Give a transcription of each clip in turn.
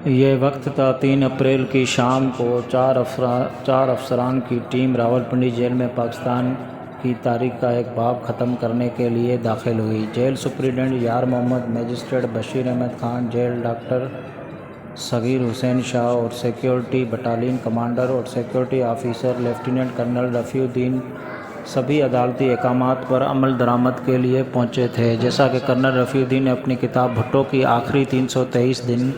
یہ وقت تھا 3 اپریل کی شام کو چار افسران کی ٹیم راولپنڈی جیل میں پاکستان کی تاریخ کا ایک باب ختم کرنے کے لیے داخل ہوئی۔ Jail superintendent Yar Muhammad, magistrate Bashir Ahmed Khan, jail doctor Saghir Hussain Shah اور سیکیورٹی بٹالین کمانڈر اور security officer lieutenant colonel Rafiuddin سبھی عدالتی احکامات پر عمل درآمد کے لیے پہنچے تھے۔ جیسا کہ کرنل رفیع الدین نے اپنی کتاب بھٹو کی آخری 323 دن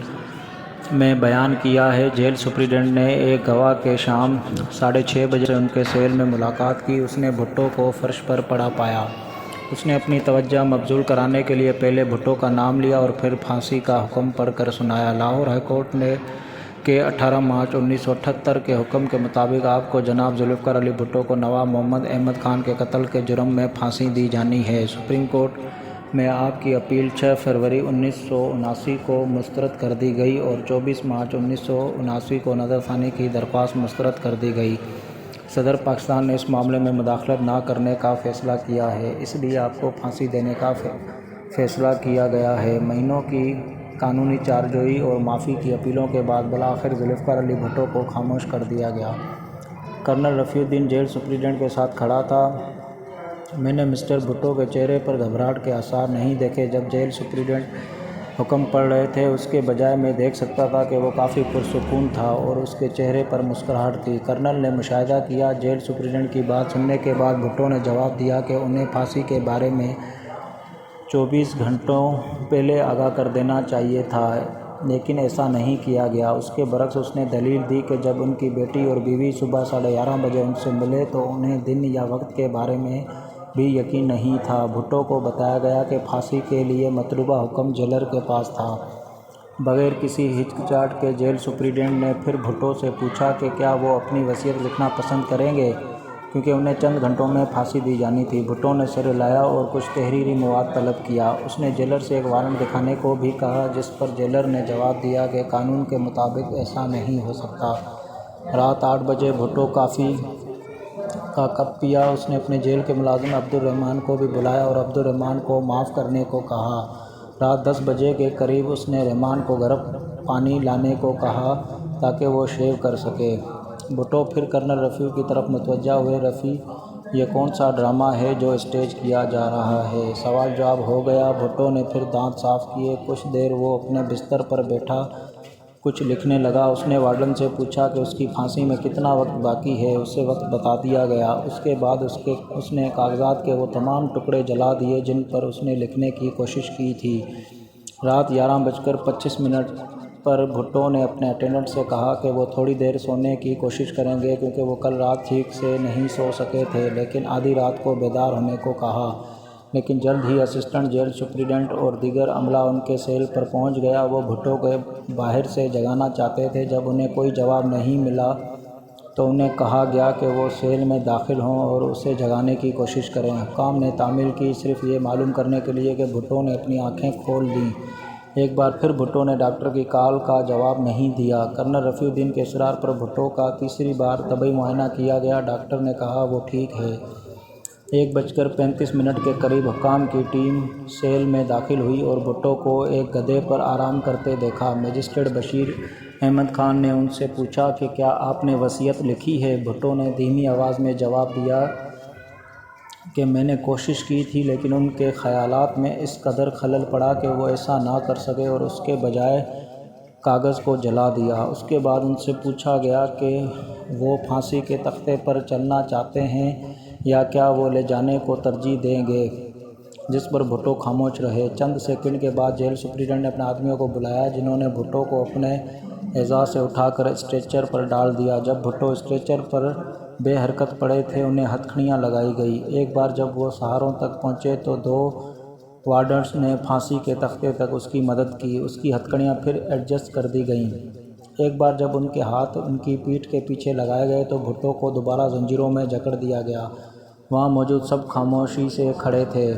میں بیان کیا ہے، جیل سپرنٹنڈنٹ نے ایک گواہ کے شام 6:30 بجے سے ان کے سیل میں ملاقات کی۔ اس نے بھٹو کو فرش پر پڑا پایا۔ اس نے اپنی توجہ مبذول کرانے کے لیے پہلے بھٹو کا نام لیا اور پھر پھانسی کا حکم پڑھ کر سنایا۔ لاہور ہائی کورٹ کے 18 مارچ 1978 کے حکم کے مطابق آپ کو جناب ذوالفقار علی بھٹو کو نواب محمد احمد خان کے قتل کے جرم میں پھانسی دی جانی ہے۔ سپریم کورٹ میں آپ کی اپیل 6 فروری 1979 کو مسترد کر دی گئی اور 24 مارچ 1979 کو نظر ثانی کی درخواست مسترد کر دی گئی۔ صدر پاکستان نے اس معاملے میں مداخلت نہ کرنے کا فیصلہ کیا ہے، اس لیے آپ کو پھانسی دینے کا فیصلہ کیا گیا ہے۔ مہینوں کی قانونی چارجوئی اور معافی کی اپیلوں کے بعد بالآخر ذوالفقار علی بھٹو کو خاموش کر دیا گیا۔ کرنل رفیع الدین جیل سپرنٹنڈنٹ کے ساتھ کھڑا تھا۔ میں نے مسٹر بھٹو کے چہرے پر گھبراہٹ کے آثار نہیں دیکھے جب جیل سپرنٹنڈنٹ حکم پڑھ رہے تھے۔ اس کے بجائے میں دیکھ سکتا تھا کہ وہ کافی پرسکون تھا اور اس کے چہرے پر مسکراہٹ تھی۔ کرنل نے مشاہدہ کیا۔ جیل سپرنٹنڈنٹ کی بات سننے کے بعد بھٹو نے جواب دیا کہ انہیں پھانسی کے بارے میں 24 گھنٹوں پہلے آگاہ کر دینا چاہیے تھا، لیکن ایسا نہیں کیا گیا۔ اس کے برعکس اس نے دلیل دی کہ جب ان کی بیٹی اور بیوی صبح 11:30 بجے ان سے ملے تو انہیں دن یا وقت کے بارے میں بھی یقین نہیں تھا۔ بھٹو کو بتایا گیا کہ پھانسی کے لیے مطلوبہ حکم جیلر کے پاس تھا۔ بغیر کسی ہچکچاہٹ کے جیل سپرنٹنڈنٹ نے پھر بھٹو سے پوچھا کہ کیا وہ اپنی وصیت لکھنا پسند کریں گے، کیونکہ انہیں چند گھنٹوں میں پھانسی دی جانی تھی۔ بھٹو نے سر ہلایا اور کچھ تحریری مواد طلب کیا۔ اس نے جیلر سے ایک وارنٹ دکھانے کو بھی کہا، جس پر جیلر نے جواب دیا کہ قانون کے مطابق ایسا نہیں ہو سکتا۔ رات 8 بجے بھٹو کافی کا کپ پیا۔ اس نے اپنے جیل کے ملازم عبدالرحمان کو بھی بلایا اور عبدالرحمان کو معاف کرنے کو کہا۔ رات 10 بجے کے قریب اس نے رحمان کو گرم پانی لانے کو کہا تاکہ وہ شیو کر سکے۔ بھٹو پھر کرنل رفیع کی طرف متوجہ ہوئے۔ رفیع، یہ کون سا ڈرامہ ہے جو اسٹیج کیا جا رہا ہے؟ سوال جواب ہو گیا۔ بھٹو نے پھر دانت صاف کیے۔ کچھ دیر وہ اپنے بستر پر بیٹھا کچھ لکھنے لگا۔ اس نے وارڈن سے پوچھا کہ اس کی پھانسی میں کتنا وقت باقی ہے۔ اسے وقت بتا دیا گیا۔ اس کے بعد اس نے کاغذات کے وہ تمام ٹکڑے جلا دیے جن پر اس نے لکھنے کی کوشش کی تھی۔ رات 11:25 پر بھٹو نے اپنے اٹینڈنٹ سے کہا کہ وہ تھوڑی دیر سونے کی کوشش کریں گے، کیونکہ وہ کل رات ٹھیک سے نہیں سو سکے تھے، لیکن آدھی رات کو بیدار ہونے کو کہا۔ لیکن جلد ہی اسسٹنٹ جیل سپرنٹنڈنٹ اور دیگر عملہ ان کے سیل پر پہنچ گیا۔ وہ بھٹو کو باہر سے جگانا چاہتے تھے۔ جب انہیں کوئی جواب نہیں ملا تو انہیں کہا گیا کہ وہ سیل میں داخل ہوں اور اسے جگانے کی کوشش کریں۔ حکام نے تعمیل کی، صرف یہ معلوم کرنے کے لیے کہ بھٹو نے اپنی آنکھیں کھول دیں۔ ایک بار پھر بھٹو نے ڈاکٹر کی کال کا جواب نہیں دیا۔ کرنل رفیع الدین کے اصرار پر بھٹو کا تیسری بار طبی معائنہ کیا گیا۔ ڈاکٹر نے کہا وہ ٹھیک ہے۔ 1:35 کے قریب حکام کی ٹیم سیل میں داخل ہوئی اور بھٹو کو ایک گدھے پر آرام کرتے دیکھا۔ مجسٹریٹ بشیر احمد خان نے ان سے پوچھا کہ کیا آپ نے وصیت لکھی ہے؟ بھٹو نے دھیمی آواز میں جواب دیا کہ میں نے کوشش کی تھی، لیکن ان کے خیالات میں اس قدر خلل پڑا کہ وہ ایسا نہ کر سکے اور اس کے بجائے کاغذ کو جلا دیا۔ اس کے بعد ان سے پوچھا گیا کہ وہ پھانسی کے تختے پر چلنا چاہتے ہیں یا کیا وہ لے جانے کو ترجیح دیں گے، جس پر بھٹو خاموش رہے۔ چند سیکنڈ کے بعد جیل سپرنٹنڈنٹ نے اپنے آدمیوں کو بلایا، جنہوں نے بھٹو کو اپنے اعزاز سے اٹھا کر اسٹریچر پر ڈال دیا۔ جب بھٹو اسٹریچر پر بے حرکت پڑے تھے، انہیں ہتھکڑیاں لگائی گئی۔ ایک بار جب وہ سہاروں تک پہنچے تو 2 وارڈنز نے پھانسی کے تختے تک اس کی مدد کی۔ اس کی ہتھکڑیاں پھر ایڈجسٹ کر دی گئیں۔ ایک بار جب ان کے ہاتھ ان کی پیٹھ کے پیچھے لگائے گئے تو بھٹو کو دوبارہ زنجیروں میں جکڑ دیا گیا۔ وہاں موجود سب خاموشی سے کھڑے تھے۔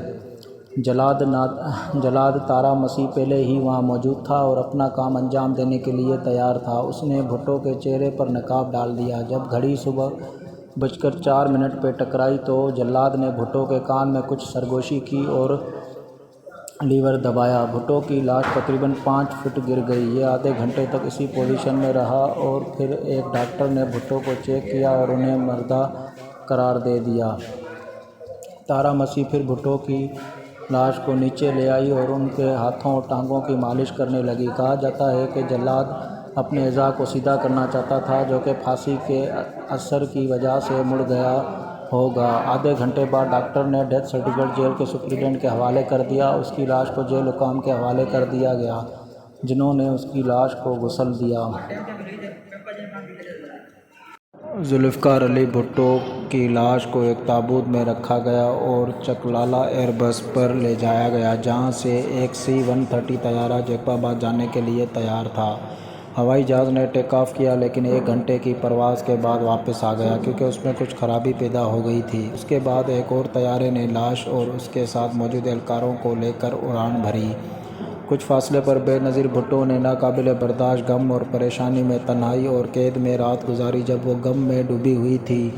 جلاد تارا مسیح پہلے ہی وہاں موجود تھا اور اپنا کام انجام دینے کے لیے تیار تھا۔ اس نے بھٹو کے چہرے پر نقاب ڈال دیا۔ جب گھڑی 4:04 پہ ٹکرائی تو جلاد نے بھٹو کے کان میں کچھ سرگوشی کی اور لیور دبایا۔ بھٹو کی لاش تقریباً 5 فٹ گر گئی۔ یہ آدھے گھنٹے تک اسی پوزیشن میں رہا اور پھر ایک ڈاکٹر نے بھٹو کو چیک کیا اور انہیں مردہ قرار دے دیا۔ تارا مسیح پھر بھٹو کی لاش کو نیچے لے آئی اور ان کے ہاتھوں اور ٹانگوں کی مالش کرنے لگی۔ کہا جاتا ہے کہ جلاد اپنے اعضاء کو سیدھا کرنا چاہتا تھا، جو کہ پھانسی کے اثر کی وجہ سے مڑ گیا ہوگا۔ آدھے گھنٹے بعد ڈاکٹر نے ڈیتھ سرٹیفکیٹ جیل کے سپرنٹنڈنٹ کے حوالے کر دیا۔ اس کی لاش کو جیل حکام کے حوالے کر دیا گیا، جنہوں نے اس کی لاش کو غسل دیا۔ ذوالفقار علی بھٹو کی لاش کو ایک تابوت میں رکھا گیا اور چکلالہ ایئر بیس پر لے جایا گیا، جہاں سے ایک C-130 طیارہ جیکب آباد جانے کے لیے تیار تھا۔ ہوائی جہاز نے ٹیک آف کیا لیکن 1 گھنٹے کی پرواز کے بعد واپس آ گیا، کیونکہ اس میں کچھ خرابی پیدا ہو گئی تھی۔ اس کے بعد ایک اور طیارے نے لاش اور اس کے ساتھ موجود اہلکاروں کو لے کر اڑان بھری۔ کچھ فاصلے پر بے نظیر بھٹو نے ناقابل برداشت غم اور پریشانی میں، تنہائی اور قید میں رات گزاری۔ جب وہ غم میں ڈوبی ہوئی تھی،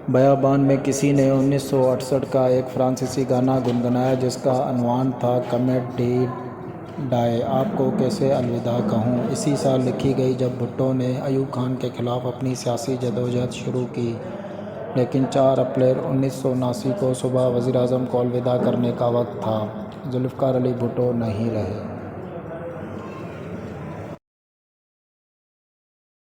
بیابان میں کسی نے 1968 کا ایک فرانسیسی گانا گنگنایا جس کا عنوان تھا "کمیٹ ڈی ڈائے"، آپ کو کیسے الوداع کہوں۔ اسی سال لکھی گئی جب بھٹو نے ایوب خان کے خلاف اپنی سیاسی جدوجہد شروع کی، لیکن 4 اپریل 1979 کو صبح وزیر اعظم کو الوداع کرنے کا وقت تھا۔ ذوالفقار علی بھٹو نہیں رہے۔